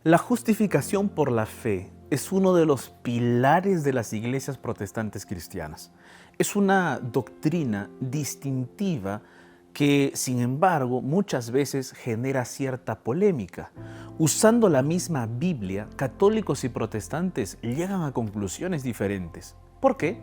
La justificación por la fe es uno de los pilares de las iglesias protestantes cristianas. Es una doctrina distintiva que, sin embargo, muchas veces genera cierta polémica. Usando la misma Biblia, católicos y protestantes llegan a conclusiones diferentes. ¿Por qué?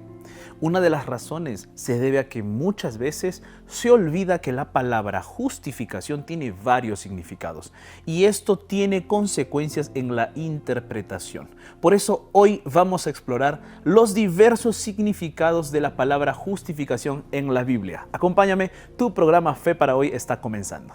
Una de las razones se debe a que muchas veces se olvida que la palabra justificación tiene varios significados y esto tiene consecuencias en la interpretación. Por eso hoy vamos a explorar los diversos significados de la palabra justificación en la Biblia. Acompáñame, tu programa Fe para Hoy está comenzando.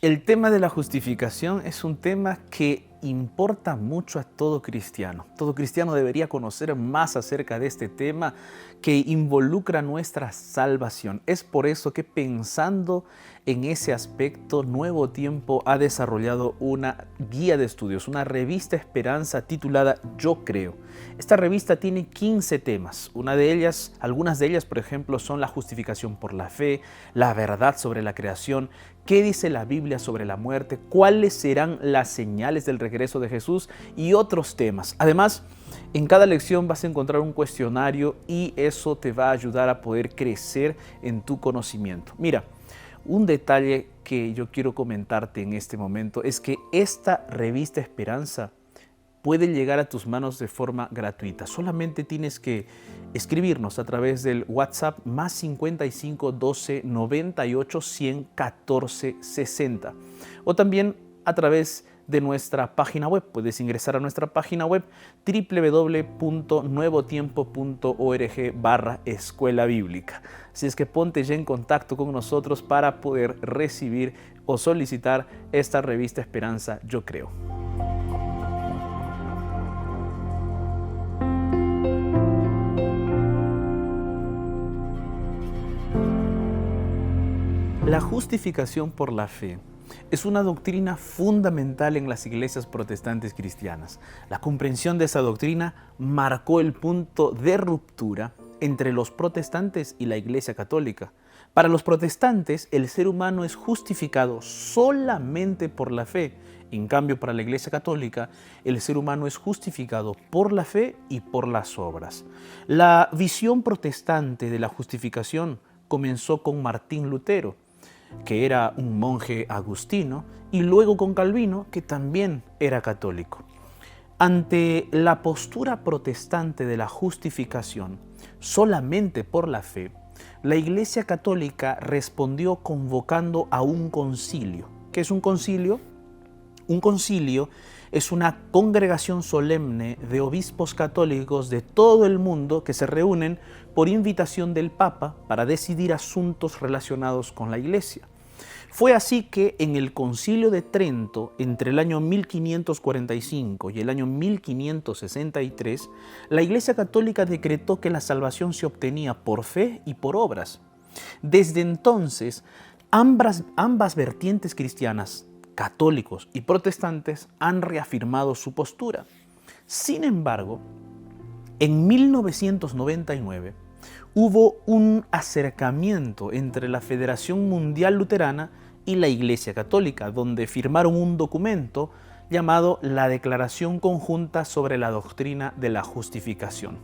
El tema de la justificación es un tema que importa mucho a todo cristiano. Todo cristiano debería conocer más acerca de este tema que involucra nuestra salvación. Es por eso que, pensando en ese aspecto, Nuevo Tiempo ha desarrollado una guía de estudios, una revista Esperanza titulada Yo Creo. Esta revista tiene 15 temas. Algunas de ellas, por ejemplo, son la justificación por la fe, la verdad sobre la creación, qué dice la Biblia sobre la muerte, cuáles serán las señales del regreso de Jesús y otros temas. Además, en cada lección vas a encontrar un cuestionario y eso te va a ayudar a poder crecer en tu conocimiento. Mira, un detalle que yo quiero comentarte en este momento es que esta revista Esperanza puede llegar a tus manos de forma gratuita. Solamente tienes que escribirnos a través del WhatsApp más 55 12 98 100 14 60 o también a través de nuestra página web. Puedes ingresar a nuestra página web www.nuevotiempo.org/escuela bíblica. Así es que ponte ya en contacto con nosotros para poder recibir o solicitar esta revista Esperanza Yo Creo. La justificación por la fe es una doctrina fundamental en las iglesias protestantes cristianas. La comprensión de esa doctrina marcó el punto de ruptura entre los protestantes y la Iglesia Católica. Para los protestantes, el ser humano es justificado solamente por la fe. En cambio, para la Iglesia Católica, el ser humano es justificado por la fe y por las obras. La visión protestante de la justificación comenzó con Martín Lutero, que era un monje agustino, y luego con Calvino, que también era católico. Ante la postura protestante de la justificación solamente por la fe, la Iglesia Católica respondió convocando a un concilio. ¿Qué es un concilio? Un concilio es una congregación solemne de obispos católicos de todo el mundo que se reúnen por invitación del Papa para decidir asuntos relacionados con la Iglesia. Fue así que en el Concilio de Trento, entre el año 1545 y el año 1563, la Iglesia Católica decretó que la salvación se obtenía por fe y por obras. Desde entonces, ambas vertientes cristianas, católicos y protestantes, han reafirmado su postura. Sin embargo, en 1999 hubo un acercamiento entre la Federación Mundial Luterana y la Iglesia Católica, donde firmaron un documento llamado la Declaración Conjunta sobre la Doctrina de la Justificación.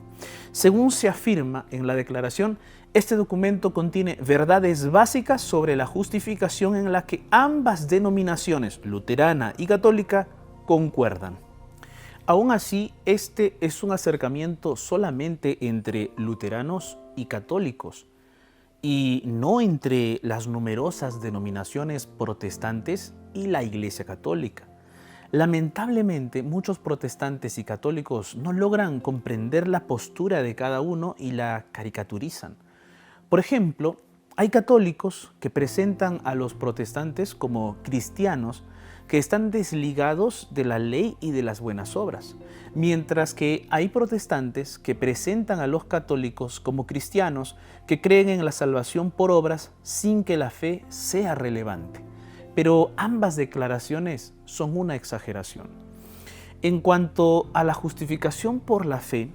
Según se afirma en la declaración, este documento contiene verdades básicas sobre la justificación en la que ambas denominaciones, luterana y católica, concuerdan. Aún así, este es un acercamiento solamente entre luteranos y católicos, y no entre las numerosas denominaciones protestantes y la Iglesia Católica. Lamentablemente, muchos protestantes y católicos no logran comprender la postura de cada uno y la caricaturizan. Por ejemplo, hay católicos que presentan a los protestantes como cristianos que están desligados de la ley y de las buenas obras, mientras que hay protestantes que presentan a los católicos como cristianos que creen en la salvación por obras sin que la fe sea relevante. Pero ambas declaraciones son una exageración. En cuanto a la justificación por la fe,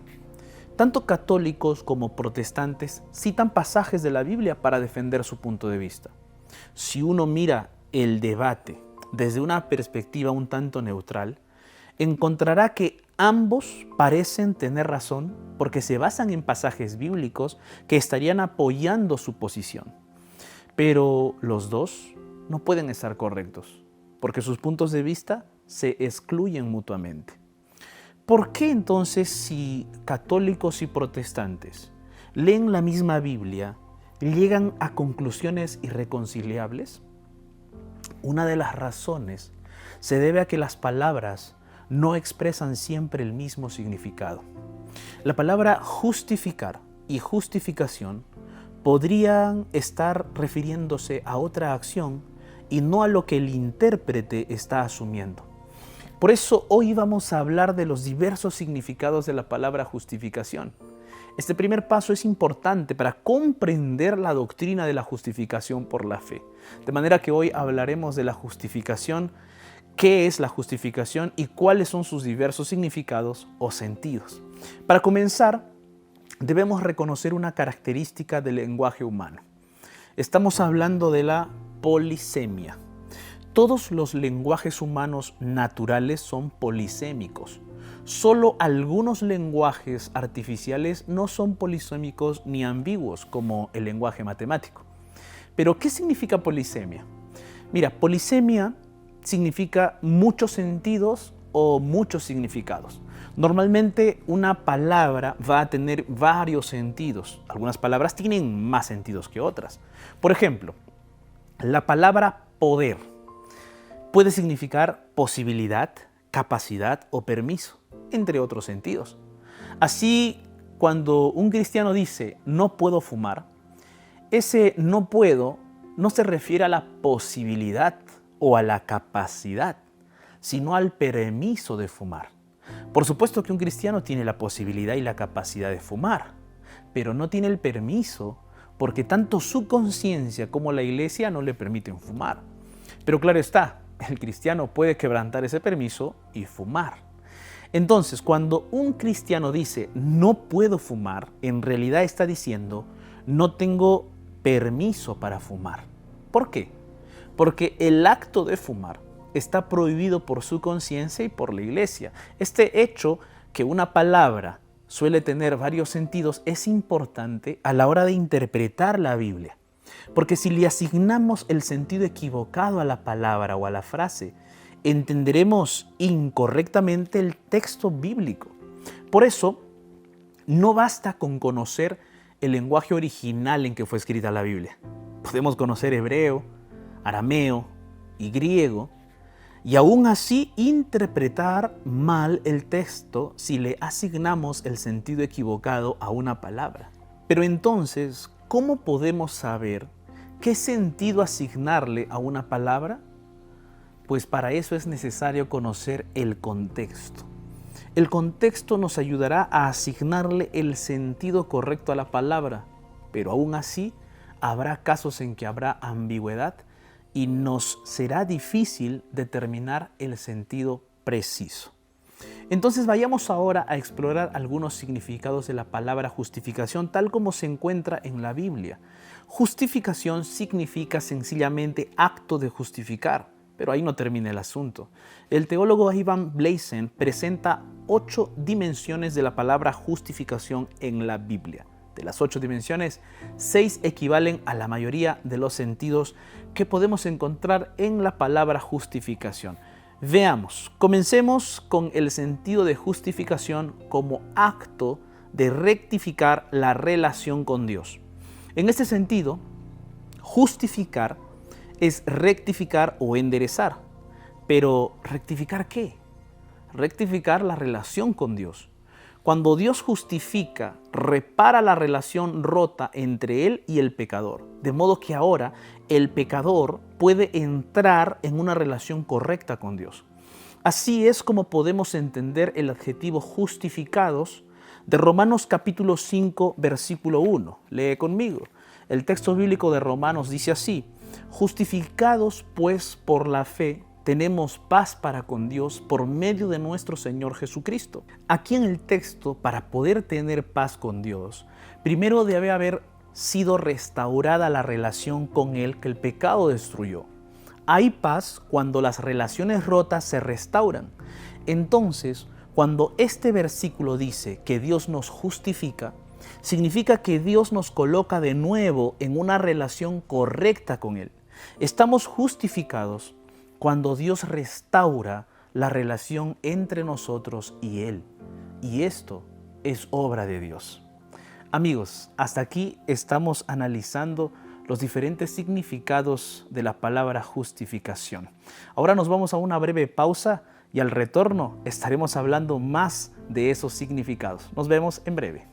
tanto católicos como protestantes citan pasajes de la Biblia para defender su punto de vista. Si uno mira el debate desde una perspectiva un tanto neutral, encontrará que ambos parecen tener razón porque se basan en pasajes bíblicos que estarían apoyando su posición. Pero los dos no pueden estar correctos, porque sus puntos de vista se excluyen mutuamente. ¿Por qué entonces, si católicos y protestantes leen la misma Biblia, llegan a conclusiones irreconciliables? Una de las razones se debe a que las palabras no expresan siempre el mismo significado. La palabra justificar y justificación podrían estar refiriéndose a otra acción y no a lo que el intérprete está asumiendo. Por eso hoy vamos a hablar de los diversos significados de la palabra justificación. Este primer paso es importante para comprender la doctrina de la justificación por la fe. De manera que hoy hablaremos de la justificación, qué es la justificación y cuáles son sus diversos significados o sentidos. Para comenzar, debemos reconocer una característica del lenguaje humano. Estamos hablando de la polisemia. Todos los lenguajes humanos naturales son polisémicos. Solo algunos lenguajes artificiales no son polisémicos ni ambiguos, como el lenguaje matemático. Pero, ¿qué significa polisemia? Mira, polisemia significa muchos sentidos o muchos significados. Normalmente una palabra va a tener varios sentidos. Algunas palabras tienen más sentidos que otras. Por ejemplo, la palabra poder puede significar posibilidad, capacidad o permiso, entre otros sentidos. Así, cuando un cristiano dice no puedo fumar, ese no puedo no se refiere a la posibilidad o a la capacidad, sino al permiso de fumar. Por supuesto que un cristiano tiene la posibilidad y la capacidad de fumar, pero no tiene el permiso porque tanto su conciencia como la iglesia no le permiten fumar. Pero claro está, el cristiano puede quebrantar ese permiso y fumar. Entonces, cuando un cristiano dice no puedo fumar, en realidad está diciendo no tengo permiso para fumar. ¿Por qué? Porque el acto de fumar está prohibido por su conciencia y por la iglesia. Este hecho, que una palabra suele tener varios sentidos, es importante a la hora de interpretar la Biblia. Porque si le asignamos el sentido equivocado a la palabra o a la frase, entenderemos incorrectamente el texto bíblico. Por eso, no basta con conocer el lenguaje original en que fue escrita la Biblia. Podemos conocer hebreo, arameo y griego, y aún así interpretar mal el texto si le asignamos el sentido equivocado a una palabra. Pero entonces, ¿cómo podemos saber qué sentido asignarle a una palabra? Pues para eso es necesario conocer el contexto. El contexto nos ayudará a asignarle el sentido correcto a la palabra, pero aún así habrá casos en que habrá ambigüedad y nos será difícil determinar el sentido preciso. Entonces vayamos ahora a explorar algunos significados de la palabra justificación tal como se encuentra en la Biblia. Justificación significa sencillamente acto de justificar, pero ahí no termina el asunto. El teólogo Ivan Blazen presenta 8 dimensiones de la palabra justificación en la Biblia. De las 8 dimensiones, 6 equivalen a la mayoría de los sentidos que podemos encontrar en la palabra justificación. Veamos, comencemos con el sentido de justificación como acto de rectificar la relación con Dios. En este sentido, justificar es rectificar o enderezar. Pero, ¿rectificar qué? Rectificar la relación con Dios. Cuando Dios justifica, repara la relación rota entre Él y el pecador. De modo que ahora el pecador puede entrar en una relación correcta con Dios. Así es como podemos entender el adjetivo justificados de Romanos capítulo 5, versículo 1. Lee conmigo. El texto bíblico de Romanos dice así: justificados pues por la fe, tenemos paz para con Dios por medio de nuestro Señor Jesucristo. Aquí en el texto, para poder tener paz con Dios, primero debe haber sido restaurada la relación con Él que el pecado destruyó. Hay paz cuando las relaciones rotas se restauran. Entonces, cuando este versículo dice que Dios nos justifica, significa que Dios nos coloca de nuevo en una relación correcta con Él. Estamos justificados cuando Dios restaura la relación entre nosotros y Él. Y esto es obra de Dios. Amigos, hasta aquí estamos analizando los diferentes significados de la palabra justificación. Ahora nos vamos a una breve pausa y al retorno estaremos hablando más de esos significados. Nos vemos en breve.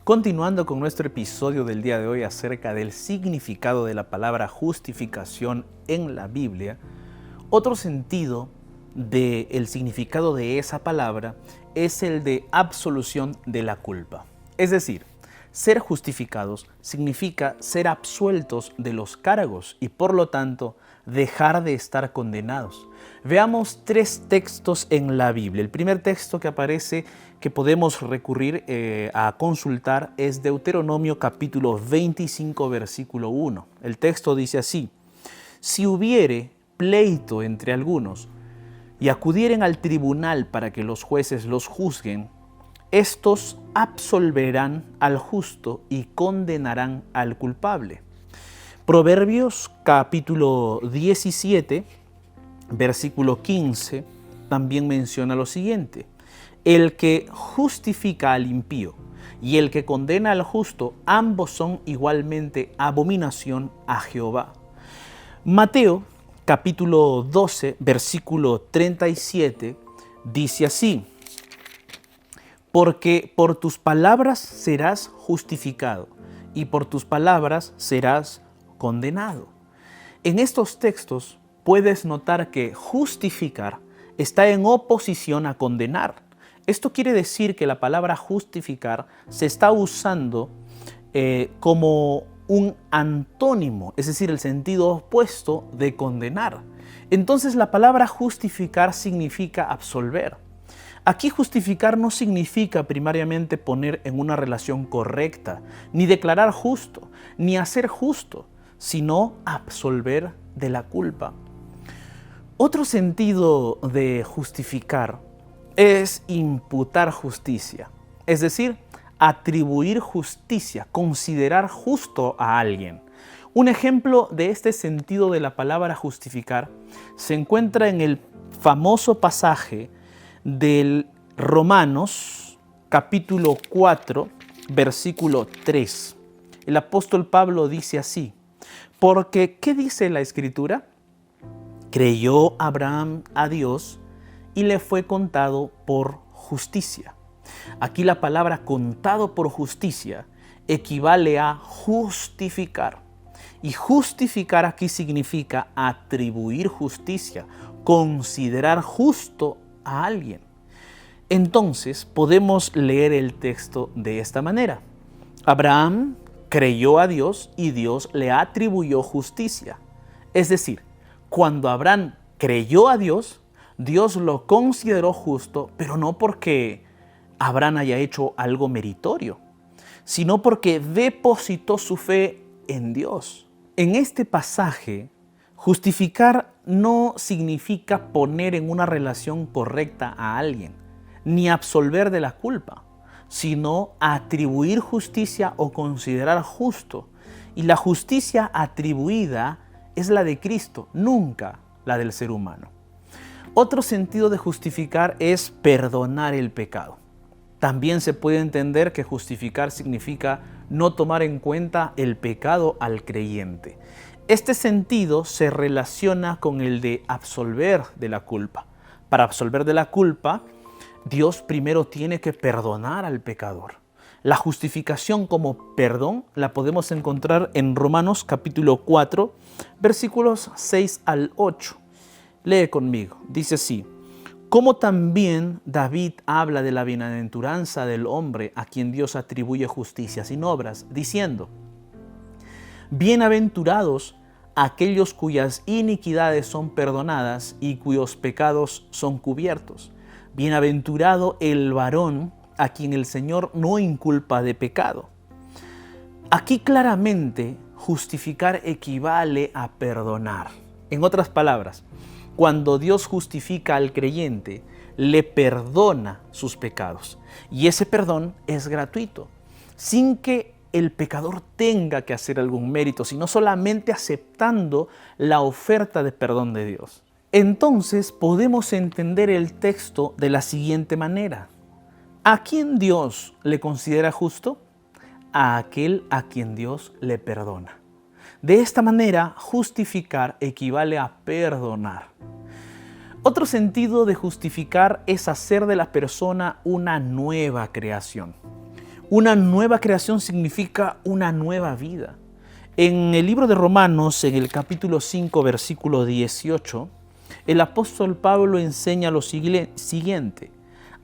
Continuando con nuestro episodio del día de hoy acerca del significado de la palabra justificación en la Biblia, otro sentido del significado de esa palabra es el de absolución de la culpa. Es decir, ser justificados significa ser absueltos de los cargos y por lo tanto dejar de estar condenados. Veamos 3 textos en la Biblia. El primer texto que aparece que podemos recurrir a consultar es Deuteronomio capítulo 25 versículo 1. El texto dice así: si hubiere pleito entre algunos y acudieren al tribunal para que los jueces los juzguen, estos absolverán al justo y condenarán al culpable. Proverbios capítulo 17, versículo 15, también menciona lo siguiente: el que justifica al impío y el que condena al justo, ambos son igualmente abominación a Jehová. Mateo capítulo 12, versículo 37, dice así: porque por tus palabras serás justificado y por tus palabras serás condenado. En estos textos puedes notar que justificar está en oposición a condenar. Esto quiere decir que la palabra justificar se está usando como un antónimo, es decir, el sentido opuesto de condenar. Entonces la palabra justificar significa absolver. Aquí justificar no significa primariamente poner en una relación correcta, ni declarar justo, ni hacer justo, sino absolver de la culpa. Otro sentido de justificar es imputar justicia, es decir, atribuir justicia, considerar justo a alguien. Un ejemplo de este sentido de la palabra justificar se encuentra en el famoso pasaje del Romanos capítulo 4, versículo 3. El apóstol Pablo dice así: porque, ¿qué dice la Escritura? Creyó Abraham a Dios y le fue contado por justicia. Aquí la palabra contado por justicia equivale a justificar. Y justificar aquí significa atribuir justicia, considerar justo a alguien. Entonces podemos leer el texto de esta manera: Abraham creyó a Dios y Dios le atribuyó justicia. Es decir, cuando Abraham creyó a Dios, Dios lo consideró justo, pero no porque Abraham haya hecho algo meritorio, sino porque depositó su fe en Dios. En este pasaje, justificar no significa poner en una relación correcta a alguien, ni absolver de la culpa, sino atribuir justicia o considerar justo. Y la justicia atribuida es la de Cristo, nunca la del ser humano. Otro sentido de justificar es perdonar el pecado. También se puede entender que justificar significa no tomar en cuenta el pecado al creyente. Este sentido se relaciona con el de absolver de la culpa. Para absolver de la culpa, Dios primero tiene que perdonar al pecador. La justificación como perdón la podemos encontrar en Romanos capítulo 4, versículos 6 al 8. Lee conmigo, dice así: Como también David habla de la bienaventuranza del hombre a quien Dios atribuye justicia sin obras, diciendo: bienaventurados aquellos cuyas iniquidades son perdonadas y cuyos pecados son cubiertos. Bienaventurado el varón a quien el Señor no inculpa de pecado. Aquí claramente justificar equivale a perdonar. En otras palabras, cuando Dios justifica al creyente, le perdona sus pecados. Y ese perdón es gratuito, sin que el pecador tenga que hacer algún mérito, sino solamente aceptando la oferta de perdón de Dios. Entonces podemos entender el texto de la siguiente manera: ¿a quién Dios le considera justo? A aquel a quien Dios le perdona. De esta manera, justificar equivale a perdonar. Otro sentido de justificar es hacer de la persona una nueva creación. Una nueva creación significa una nueva vida. En el libro de Romanos, en el capítulo 5, versículo 18, el apóstol Pablo enseña lo siguiente: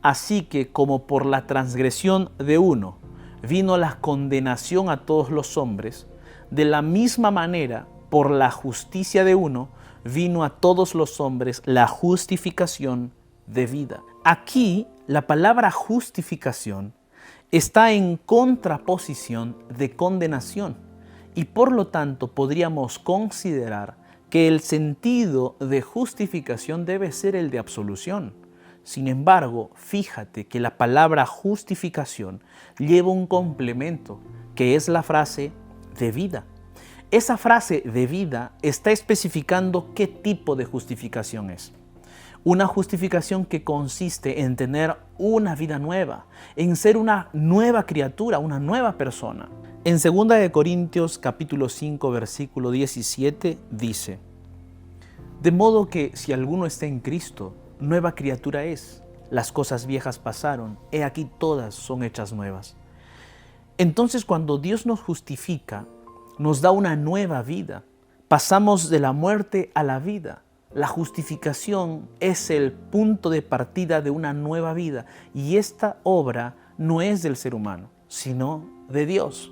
así que como por la transgresión de uno vino la condenación a todos los hombres, de la misma manera, por la justicia de uno, vino a todos los hombres la justificación de vida. Aquí, la palabra justificación está en contraposición de condenación y por lo tanto podríamos considerar que el sentido de justificación debe ser el de absolución. Sin embargo, fíjate que la palabra justificación lleva un complemento, que es la frase de vida. Esa frase de vida está especificando qué tipo de justificación es. Una justificación que consiste en tener una vida nueva, en ser una nueva criatura, una nueva persona. En 2 Corintios capítulo 5, versículo 17 dice: de modo que si alguno está en Cristo, nueva criatura es. Las cosas viejas pasaron, he aquí todas son hechas nuevas. Entonces, cuando Dios nos justifica, nos da una nueva vida. Pasamos de la muerte a la vida. La justificación es el punto de partida de una nueva vida y esta obra no es del ser humano, sino de Dios.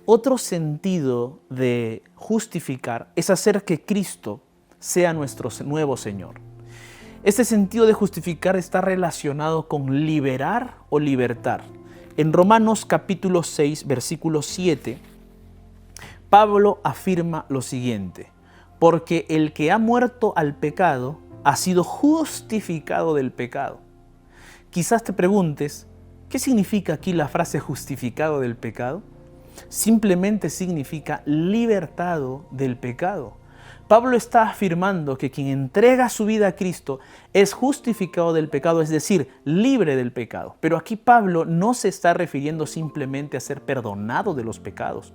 Otro sentido de justificar es hacer que Cristo sea nuestro nuevo Señor. Este sentido de justificar está relacionado con liberar o libertar. En Romanos capítulo 6, versículo 7, Pablo afirma lo siguiente: porque el que ha muerto al pecado ha sido justificado del pecado. Quizás te preguntes, ¿qué significa aquí la frase justificado del pecado? Simplemente significa libertado del pecado. Pablo está afirmando que quien entrega su vida a Cristo es justificado del pecado, es decir, libre del pecado. Pero aquí Pablo no se está refiriendo simplemente a ser perdonado de los pecados.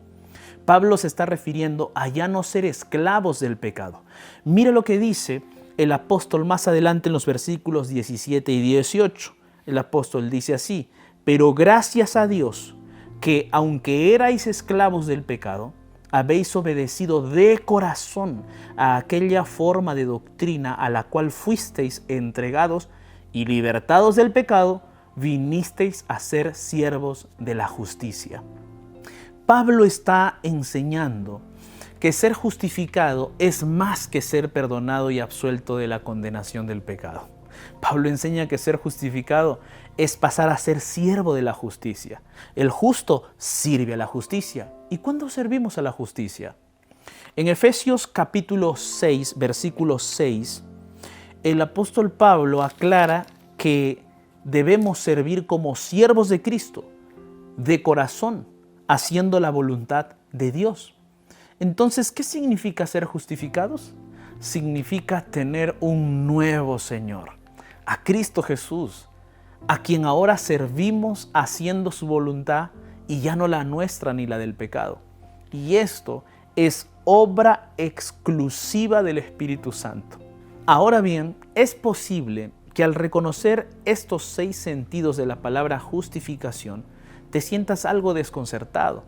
Pablo se está refiriendo a ya no ser esclavos del pecado. Mira lo que dice el apóstol más adelante en los versículos 17 y 18. El apóstol dice así: pero gracias a Dios que aunque erais esclavos del pecado, habéis obedecido de corazón a aquella forma de doctrina a la cual fuisteis entregados y libertados del pecado, vinisteis a ser siervos de la justicia. Pablo está enseñando que ser justificado es más que ser perdonado y absuelto de la condenación del pecado. Pablo enseña que ser justificado es pasar a ser siervo de la justicia. El justo sirve a la justicia. ¿Y cuándo servimos a la justicia? En Efesios capítulo 6, versículo 6, el apóstol Pablo aclara que debemos servir como siervos de Cristo, de corazón, haciendo la voluntad de Dios. Entonces, ¿qué significa ser justificados? Significa tener un nuevo Señor, a Cristo Jesús, a quien ahora servimos haciendo su voluntad y ya no la nuestra ni la del pecado. Y esto es obra exclusiva del Espíritu Santo. Ahora bien, es posible que al reconocer estos 6 sentidos de la palabra justificación, te sientas algo desconcertado.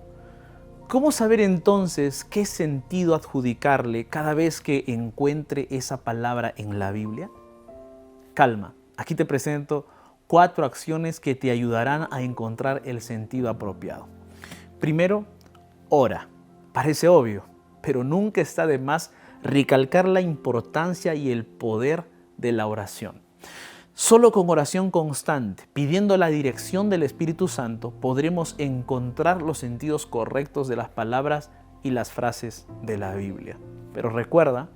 ¿Cómo saber entonces qué sentido adjudicarle cada vez que encuentre esa palabra en la Biblia? Calma. Aquí te presento 4 acciones que te ayudarán a encontrar el sentido apropiado. Primero, ora. Parece obvio, pero nunca está de más recalcar la importancia y el poder de la oración. Solo con oración constante, pidiendo la dirección del Espíritu Santo, podremos encontrar los sentidos correctos de las palabras y las frases de la Biblia. Pero recuerda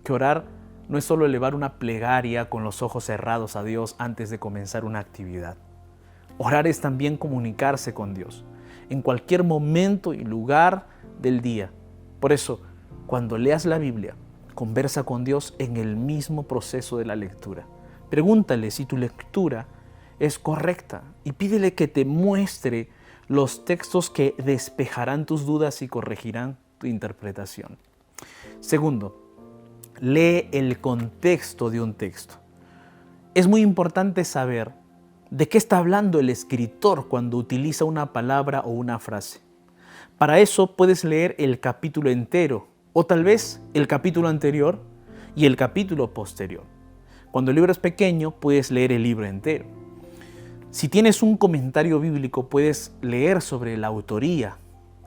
que orar no es solo elevar una plegaria con los ojos cerrados a Dios antes de comenzar una actividad. Orar es también comunicarse con Dios en cualquier momento y lugar del día. Por eso, cuando leas la Biblia, conversa con Dios en el mismo proceso de la lectura. Pregúntale si tu lectura es correcta y pídele que te muestre los textos que despejarán tus dudas y corregirán tu interpretación. Segundo, lee el contexto de un texto. Es muy importante saber de qué está hablando el escritor cuando utiliza una palabra o una frase. Para eso puedes leer el capítulo entero o tal vez el capítulo anterior y el capítulo posterior. Cuando el libro es pequeño, puedes leer el libro entero. Si tienes un comentario bíblico, puedes leer sobre la autoría,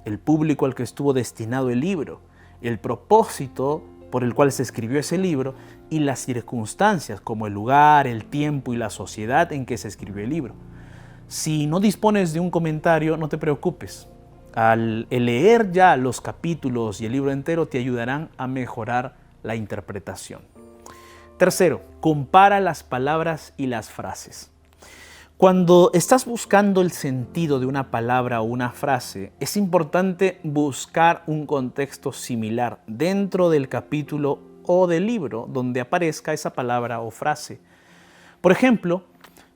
el público al que estuvo destinado el libro, el propósito por el cual se escribió ese libro y las circunstancias como el lugar, el tiempo y la sociedad en que se escribió el libro. Si no dispones de un comentario, no te preocupes. Al leer ya los capítulos y el libro entero te ayudarán a mejorar la interpretación. Tercero, compara las palabras y las frases. Cuando estás buscando el sentido de una palabra o una frase, es importante buscar un contexto similar dentro del capítulo o del libro donde aparezca esa palabra o frase. Por ejemplo,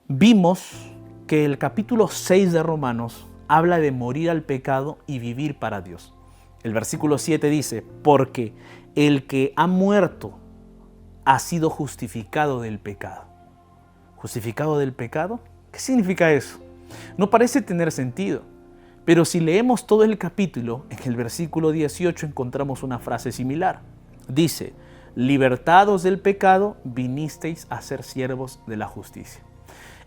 vimos que el capítulo 6 de Romanos habla de morir al pecado y vivir para Dios. El versículo 7 dice, porque el que ha muerto ha sido justificado del pecado. ¿Justificado del pecado? ¿Qué significa eso? No parece tener sentido, pero si leemos todo el capítulo, en el versículo 18 encontramos una frase similar. Dice, libertados del pecado, vinisteis a ser siervos de la justicia.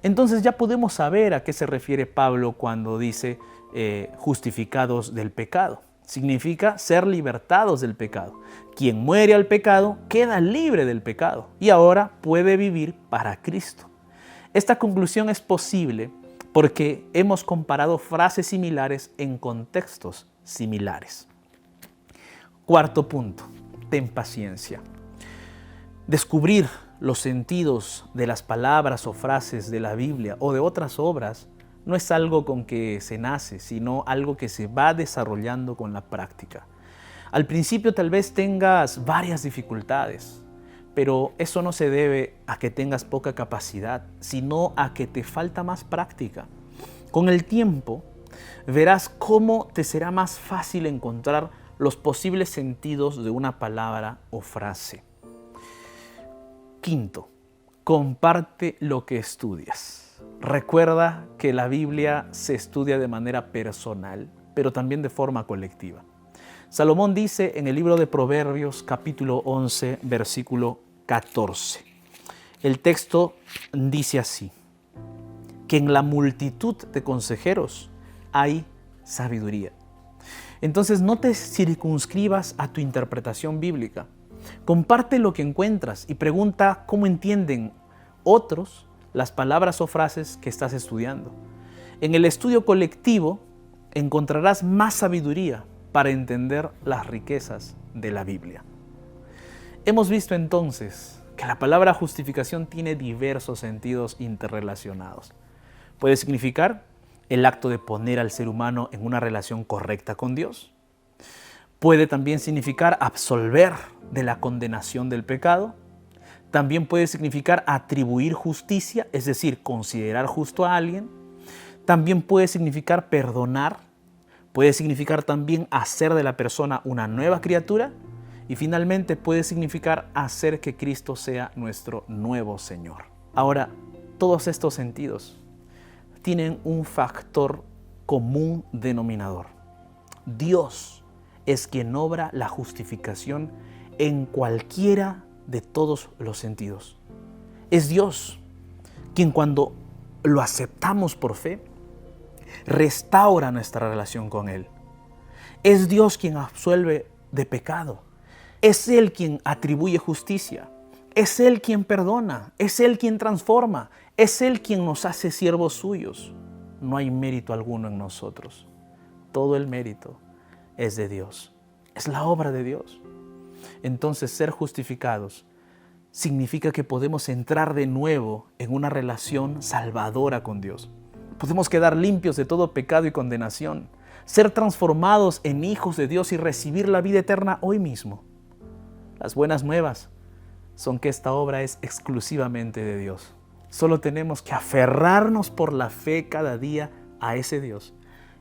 Entonces ya podemos saber a qué se refiere Pablo cuando dice justificados del pecado. Significa ser libertados del pecado. Quien muere al pecado queda libre del pecado y ahora puede vivir para Cristo. Esta conclusión es posible porque hemos comparado frases similares en contextos similares. Cuarto punto, ten paciencia. Descubrir los sentidos de las palabras o frases de la Biblia o de otras obras no es algo con que se nace, sino algo que se va desarrollando con la práctica. Al principio tal vez tengas varias dificultades, pero eso no se debe a que tengas poca capacidad, sino a que te falta más práctica. Con el tiempo, verás cómo te será más fácil encontrar los posibles sentidos de una palabra o frase. Quinto, comparte lo que estudias. Recuerda que la Biblia se estudia de manera personal, pero también de forma colectiva. Salomón dice en el libro de Proverbios, capítulo 11, versículo 14. El texto dice así, que en la multitud de consejeros hay sabiduría. Entonces no te circunscribas a tu interpretación bíblica. Comparte lo que encuentras y pregunta cómo entienden otros las palabras o frases que estás estudiando. En el estudio colectivo encontrarás más sabiduría para entender las riquezas de la Biblia. Hemos visto entonces que la palabra justificación tiene diversos sentidos interrelacionados. Puede significar el acto de poner al ser humano en una relación correcta con Dios. Puede también significar absolver de la condenación del pecado. También puede significar atribuir justicia, es decir, considerar justo a alguien. También puede significar perdonar. Puede significar también hacer de la persona una nueva criatura. Y finalmente puede significar hacer que Cristo sea nuestro nuevo Señor. Ahora, todos estos sentidos tienen un factor común denominador. Dios es quien obra la justificación en cualquiera de todos los sentidos. Es Dios quien cuando lo aceptamos por fe, restaura nuestra relación con Él. Es Dios quien absuelve de pecado. Es Él quien atribuye justicia. Es Él quien perdona. Es Él quien transforma. Es Él quien nos hace siervos suyos. No hay mérito alguno en nosotros. Todo el mérito es de Dios. Es la obra de Dios. Entonces, ser justificados significa que podemos entrar de nuevo en una relación salvadora con Dios. Podemos quedar limpios de todo pecado y condenación, ser transformados en hijos de Dios y recibir la vida eterna hoy mismo. Las buenas nuevas son que esta obra es exclusivamente de Dios. Solo tenemos que aferrarnos por la fe cada día a ese Dios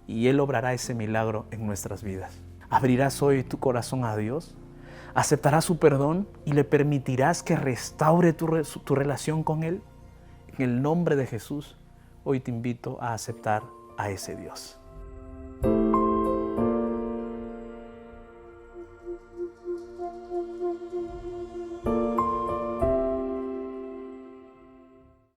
y Él obrará ese milagro en nuestras vidas. ¿Abrirás hoy tu corazón a Dios? ¿Aceptarás su perdón y le permitirás que restaure tu relación con Él? En el nombre de Jesús, hoy te invito a aceptar a ese Dios.